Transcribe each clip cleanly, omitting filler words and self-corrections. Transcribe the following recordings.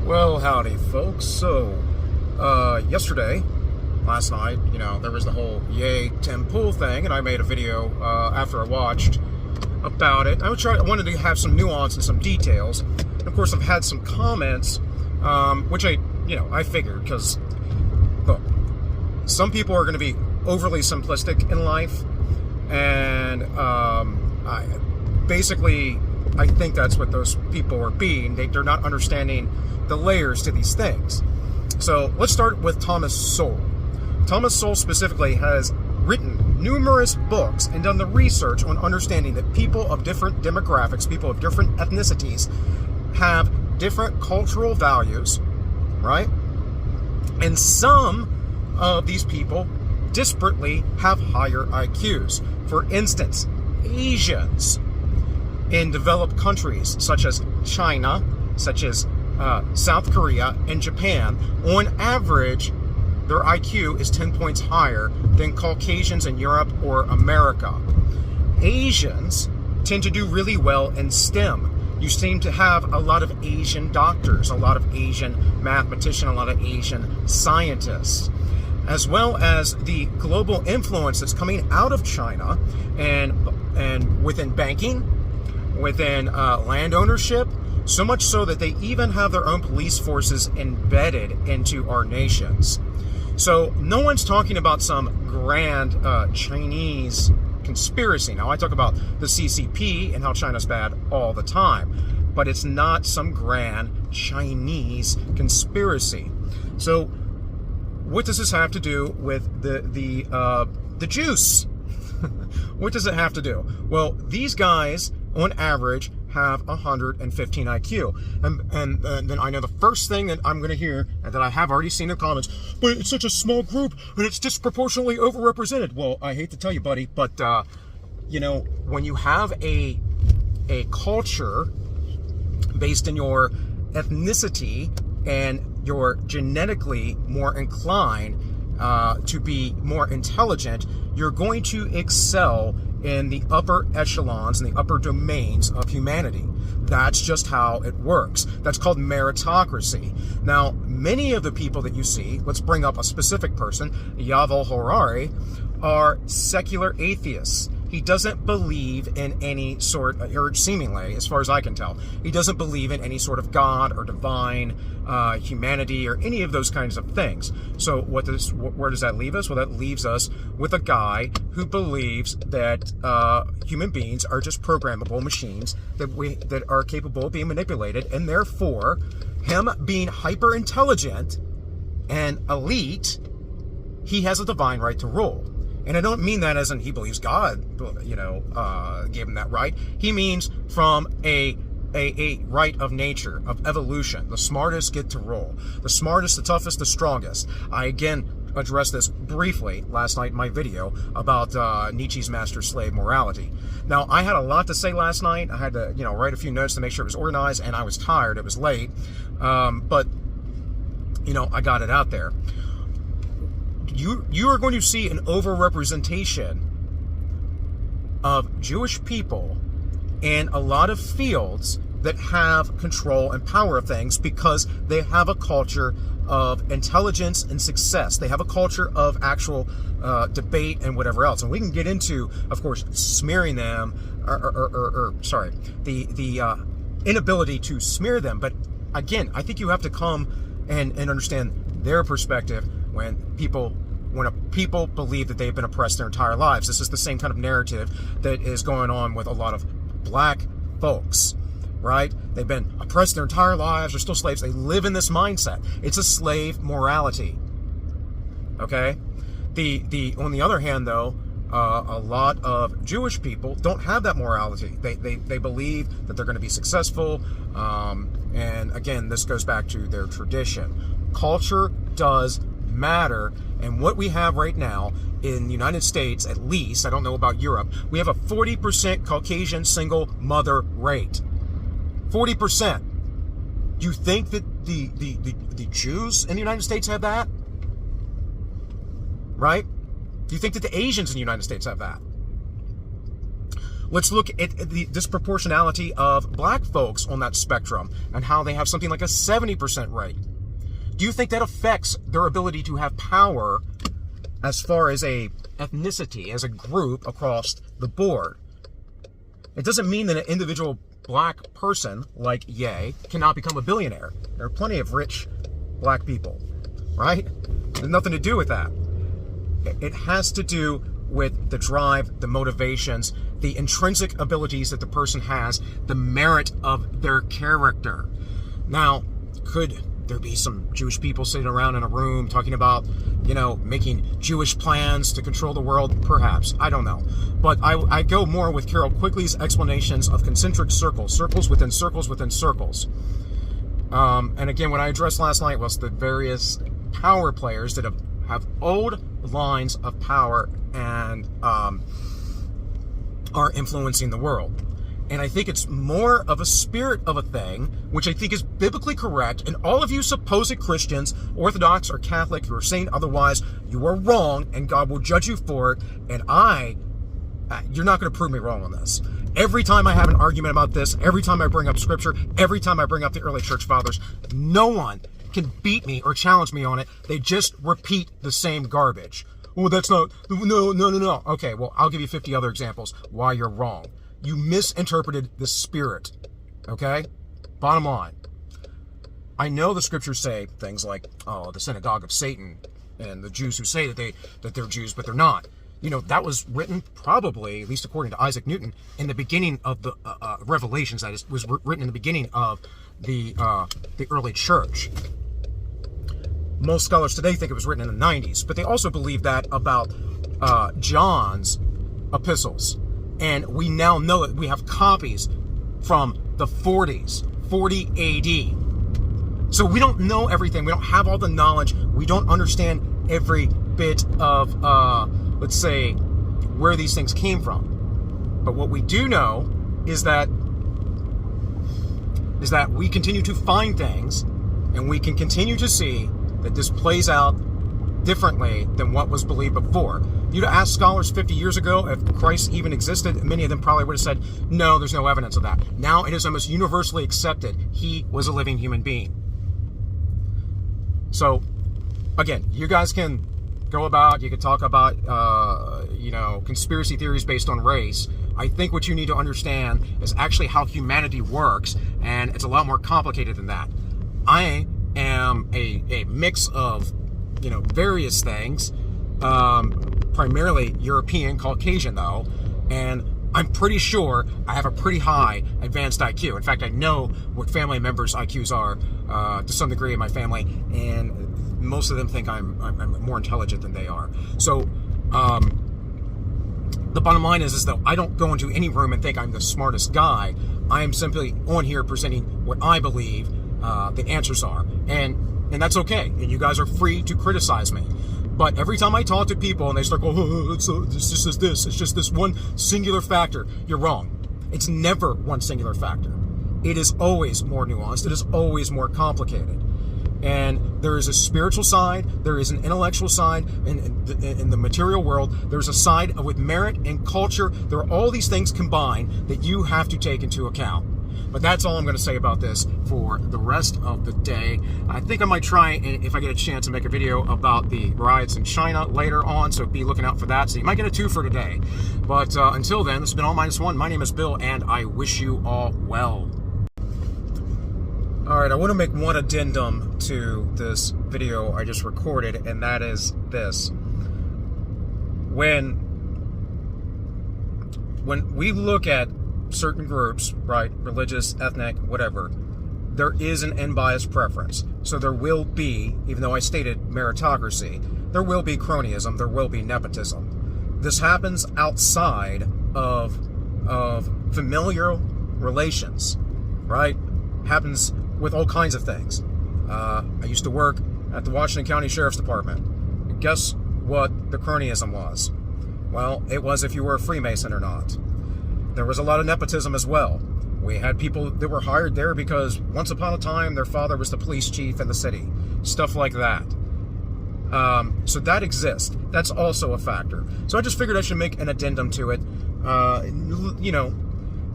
Well, howdy, folks. So, last night, there was the whole Yay Tim Pool thing, and I made a video after I watched about it. I wanted to have some nuance and some details. And of course, I've had some comments, which I figured, because, look, some people are going to be overly simplistic in life, and I think that's what those people are being. They're not understanding the layers to these things. So let's start with Thomas Sowell. Thomas Sowell specifically has written numerous books and done the research on understanding that people of different demographics, people of different ethnicities, have different cultural values, right? And some of these people disparately have higher IQs. For instance, Asians in developed countries such as China, such as South Korea, and Japan, on average, their IQ is 10 points higher than Caucasians in Europe or America. Asians tend to do really well in STEM. You seem to have a lot of Asian doctors, a lot of Asian mathematicians, a lot of Asian scientists, as well as the global influence that's coming out of China and within banking, within land ownership, so much so that they even have their own police forces embedded into our nations. So no one's talking about some grand Chinese conspiracy. Now, I talk about the CCP and how China's bad all the time, but it's not some grand Chinese conspiracy. So what does this have to do with the juice? What does it have to do? Well, these guys, on average, have 115 IQ. And then I know the first thing that I'm going to hear, and that I have already seen in the comments, but it's such a small group, and it's disproportionately overrepresented. Well, I hate to tell you, buddy, but, when you have a culture based in your ethnicity and you're genetically more inclined to be more intelligent, you're going to excel in the upper echelons and the upper domains of humanity. That's just how it works. That's called meritocracy. Now, many of the people that you see, let's bring up a specific person, Yuval Harari, are secular atheists. He doesn't believe in any sort, or seemingly, as far as I can tell, he doesn't believe in any sort of God or divine humanity or any of those kinds of things. So where does that leave us? Well, that leaves us with a guy who believes that human beings are just programmable machines that are capable of being manipulated, and therefore, him being hyper intelligent and elite, he has a divine right to rule. And I don't mean that as in he believes God, gave him that right. He means from a right of nature, of evolution. The smartest get to rule. The smartest, the toughest, the strongest. I again addressed this briefly last night in my video about Nietzsche's master-slave morality. Now, I had a lot to say last night. I had to, write a few notes to make sure it was organized, and I was tired. It was late. But I got it out there. You are going to see an overrepresentation of Jewish people in a lot of fields that have control and power of things because they have a culture of intelligence and success. They have a culture of actual debate and whatever else. And we can get into, of course, smearing them, the inability to smear them. But again, I think you have to come and understand their perspective when people believe that they've been oppressed their entire lives. This is the same kind of narrative that is going on with a lot of black folks, right? They've been oppressed their entire lives. They're still slaves. They live in this mindset. It's a slave morality. Okay? On the other hand, though, a lot of Jewish people don't have that morality. They believe that they're going to be successful. And again, this goes back to their tradition. Culture does matter, and what we have right now in the United States, at least, I don't know about Europe, we have a 40% Caucasian single mother rate. 40%. Do you think that the Jews in the United States have that? Right? Do you think that the Asians in the United States have that? Let's look at the disproportionality of black folks on that spectrum and how they have something like a 70% rate. Do you think that affects their ability to have power as far as a ethnicity, as a group across the board? It doesn't mean that an individual black person like Ye cannot become a billionaire. There are plenty of rich black people, right? There's nothing to do with that. It has to do with the drive, the motivations, the intrinsic abilities that the person has, the merit of their character. Now, could there be some Jewish people sitting around in a room talking about, making Jewish plans to control the world? Perhaps. I don't know. But I go more with Carol Quigley's explanations of concentric circles, circles within circles within circles. And again, what I addressed last night was the various power players that have old lines of power and are influencing the world. And I think it's more of a spirit of a thing, which I think is biblically correct. And all of you supposed Christians, Orthodox or Catholic, who are saying otherwise, you are wrong, and God will judge you for it. And you're not going to prove me wrong on this. Every time I have an argument about this, every time I bring up scripture, every time I bring up the early church fathers, no one can beat me or challenge me on it. They just repeat the same garbage. Well, that's not, no. Okay, well, I'll give you 50 other examples why you're wrong. You misinterpreted the spirit, okay? Bottom line. I know the scriptures say things like, the synagogue of Satan, and the Jews who say that they're Jews, but they're not. That was written probably, at least according to Isaac Newton, in the beginning of the Revelations. That is, was written in the beginning of the early church. Most scholars today think it was written in the 90s, but they also believe that about John's epistles. And we now know that we have copies from the 40s, 40 AD. So we don't know everything. We don't have all the knowledge. We don't understand every bit of, let's say, where these things came from. But what we do know is that we continue to find things, and we can continue to see that this plays out differently than what was believed before. You'd ask scholars 50 years ago if Christ even existed, many of them probably would have said, no, there's no evidence of that. Now it is almost universally accepted he was a living human being. So, again, you guys can go about, you can talk about, conspiracy theories based on race. I think what you need to understand is actually how humanity works, and it's a lot more complicated than that. I am a mix of various things, primarily European, Caucasian though, and I'm pretty sure I have a pretty high advanced IQ. In fact, I know what family members' IQs are to some degree in my family, and most of them think I'm more intelligent than they are. So the bottom line is though I don't go into any room and think I'm the smartest guy. I am simply on here presenting what I believe the answers are, and that's okay, and you guys are free to criticize me. But every time I talk to people and they start going, it's just this one singular factor, you're wrong. It's never one singular factor. It is always more nuanced. It is always more complicated. And there is a spiritual side, there is an intellectual side in the material world, there's a side with merit and culture. There are all these things combined that you have to take into account. But that's all I'm going to say about this for the rest of the day. I think I might try, if I get a chance, to make a video about the riots in China later on, so be looking out for that. So you might get a 2 for today. But until then, this has been All Minus One. My name is Bill, and I wish you all well. All right, I want to make one addendum to this video I just recorded, and that is this. When we look at certain groups, right, religious, ethnic, whatever, there is an unbiased preference. So there will be, even though I stated meritocracy, there will be cronyism, there will be nepotism. This happens outside of familial relations, right? Happens with all kinds of things. I used to work at the Washington County Sheriff's Department. Guess what the cronyism was? Well, it was if you were a Freemason or not. There was a lot of nepotism as well. We had people that were hired there because once upon a time their father was the police chief in the city. Stuff like that. So that exists. That's also a factor. So I just figured I should make an addendum to it. You know,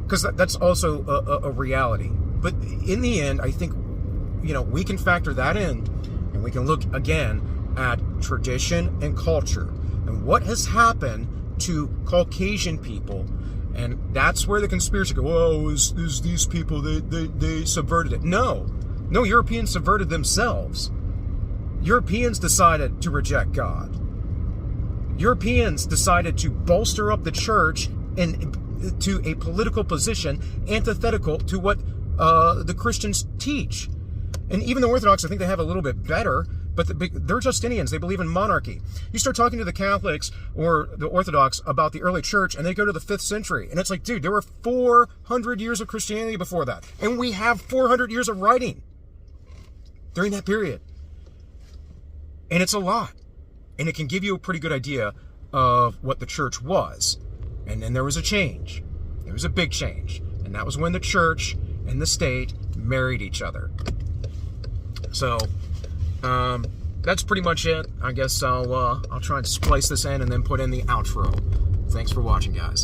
because that's also a reality. But in the end, I think, you know, we can factor that in, and we can look again at tradition and culture and what has happened to Caucasian people. And that's where the conspiracy go, oh, is these people, they subverted it. No, Europeans subverted themselves. Europeans decided to reject God. Europeans decided to bolster up the church and to a political position antithetical to what the Christians teach. And even the Orthodox, I think they have a little bit better, but they're Justinians. They believe in monarchy. You start talking to the Catholics or the Orthodox about the early church, and they go to the 5th century. And it's like, dude, there were 400 years of Christianity before that. And we have 400 years of writing during that period. And it's a lot. And it can give you a pretty good idea of what the church was. And then there was a change. There was a big change. And that was when the church and the state married each other. So, that's pretty much it. I guess I'll try and splice this in and then put in the outro. Thanks for watching, guys.